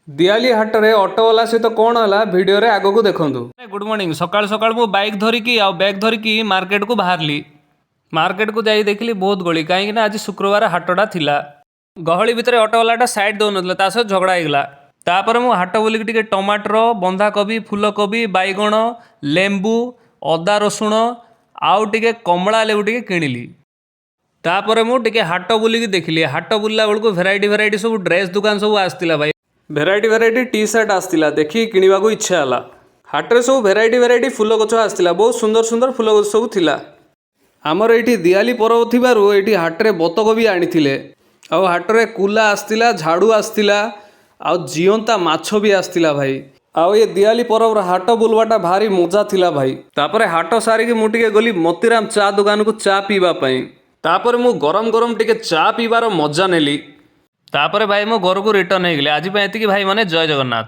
दियाली हाट रे ऑटोवाला सहित कौन है वीडियो रे आगो को देखंतु। गुड मॉर्निंग सकाळ सकाळ मु बाइक धरिकी आ बैग धरिकी मार्केट को बाहरली। मार्केट को जाई देखली बहुत गली कहीं ना आज शुक्रवार हाटटा थिला। गहली भितर ऑटोवालाटा साइड दो नथला ता सह झगड़ा हेगला। तापर मु हाट बुलिक टिके टमाटर बंधाकोबी फूलकोबी बैगण लेंबू अदा रसुण आउ टिके कमला लेबू टिके किणिली। तापर मु टिके हाट बुलिक देखली। हाट बुलला बेलू भेराइटी सब ड्रेस दुकान सब आसतिला भाई। भेराइटी टी सर्ट आसतिला देखी किनिबा को इच्छा हला। हाटरे सब भेराइटी फूल गछ आसतिला बहुत सुंदर सुंदर फूल गछ सब थिला। आमर एठी दियाली पर्व थिबारु एठी हाटरे बतक भी आनिथिले। आ हाटरे कुला आसतिला झाड़ू आसतिला आ जियंता माछ भी आसतिला भाई। आउ ये दियाली पर्व हाट बुलवाटा भारी मजा थिला भाई। तापरे हाट सारिकी मु टिके गली मोतीराम चा दुकान को चा पीवा पई। तापरे मु गरम गरम टिके चा पीबार मजा नेली। तापरे भाई मो घर को रिटर्न हो गले। आज एतिकी भाई माने जय जगन्नाथ।